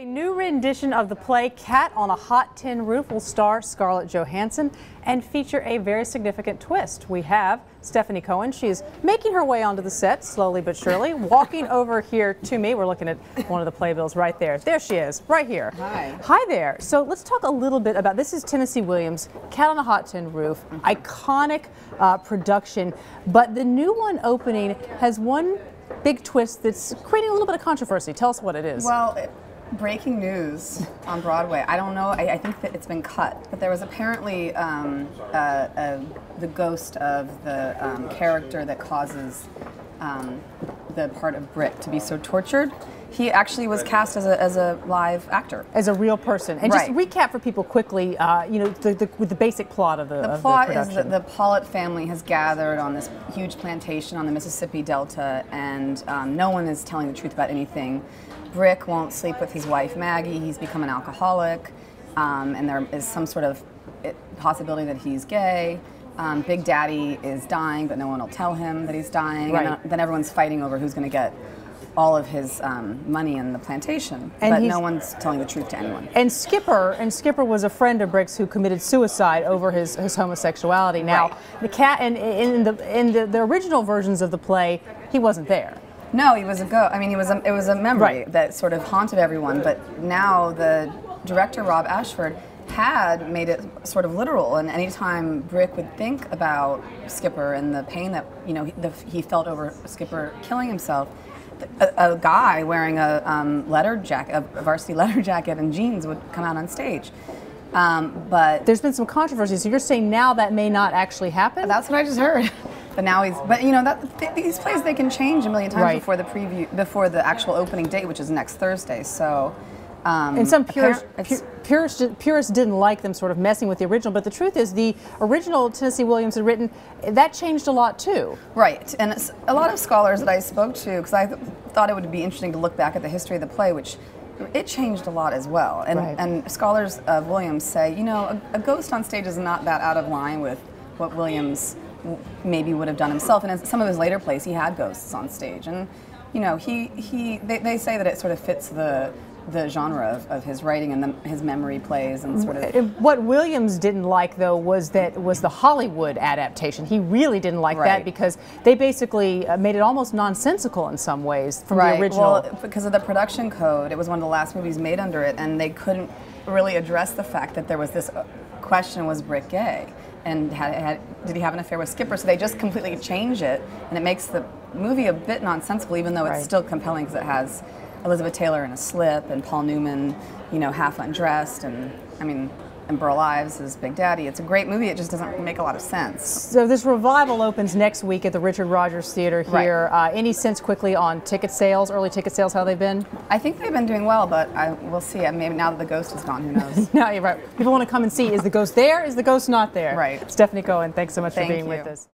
A new rendition of the play Cat on a Hot Tin Roof will star Scarlett Johansson and feature a very significant twist. We have Stefanie Cohen. She's making her way onto the set slowly but surely, walking over here to me. We're looking at one of the playbills right there. There she is, right here. Hi. Hi there. So let's talk a little bit about, this is Tennessee Williams' Cat on a Hot Tin Roof, iconic production, but the new one opening has one big twist that's creating a little bit of controversy. Tell us what it is. Well, breaking news on Broadway. I don't know. I think that it's been cut, but there was apparently the ghost of the character that causes the part of Brick to be so tortured. He actually was cast as a live actor, as a real person. And right. Just recap for people quickly. You know, with the basic plot of the plot production. is that the Pollitt family has gathered on this huge plantation on the Mississippi Delta, and no one is telling the truth about anything. Brick won't sleep with his wife Maggie. He's become an alcoholic, and there is some sort of possibility that he's gay. Big Daddy is dying, but no one will tell him that he's dying. Right. And then everyone's fighting over who's going to get all of his money in the plantation, and but no one's telling the truth to anyone. And Skipper was a friend of Brick's who committed suicide over his homosexuality. Now, right. The cat, in the original versions of the play, he wasn't there. No, he was a ghost. I mean, it was a memory Right. that sort of haunted everyone. But now the director Rob Ashford had made it sort of literal, and anytime Brick would think about Skipper and the pain that he felt over Skipper killing himself, a guy wearing a leather jacket, a varsity leather jacket and jeans would come out on stage. But there's been some controversy. So you're saying now that may not actually happen? That's what I just heard. But now but you know, these plays, they can change a million times right. before the actual opening date, which is next Thursday. So. And some purists didn't like them sort of messing with the original, but the truth is the original Tennessee Williams had written, that changed a lot too. Right, and a lot of scholars that I spoke to, because I thought it would be interesting to look back at the history of the play, which it changed a lot as well. And, right. and scholars of Williams say, you know, a ghost on stage is not that out of line with what Williams maybe would have done himself. And in some of his later plays, he had ghosts on stage. And, you know, they say that it sort of fits the genre of his writing and his memory plays and sort of. What Williams didn't like though was the Hollywood adaptation. He really didn't like right. that because they basically made it almost nonsensical in some ways from right. the original. Well, because of the production code, it was one of the last movies made under it, and they couldn't really address the fact that there was this question: was Brick gay? And did he have an affair with Skipper? So they just completely change it, and it makes the movie a bit nonsensical, even though it's right. still compelling because it has Elizabeth Taylor in a slip and Paul Newman, you know, half undressed, and I mean, and Burl Ives is Big Daddy. It's a great movie. It just doesn't make a lot of sense. So this revival opens next week at the Richard Rogers Theater here. Right. Any sense quickly on ticket sales, early ticket sales, how they've been? I think they've been doing well, but we'll see. Maybe now that the ghost is gone, who knows? No, you're right. People want to come and see, is the ghost there? Is the ghost not there? Right. Stefanie Cohen, thanks so much for being with us.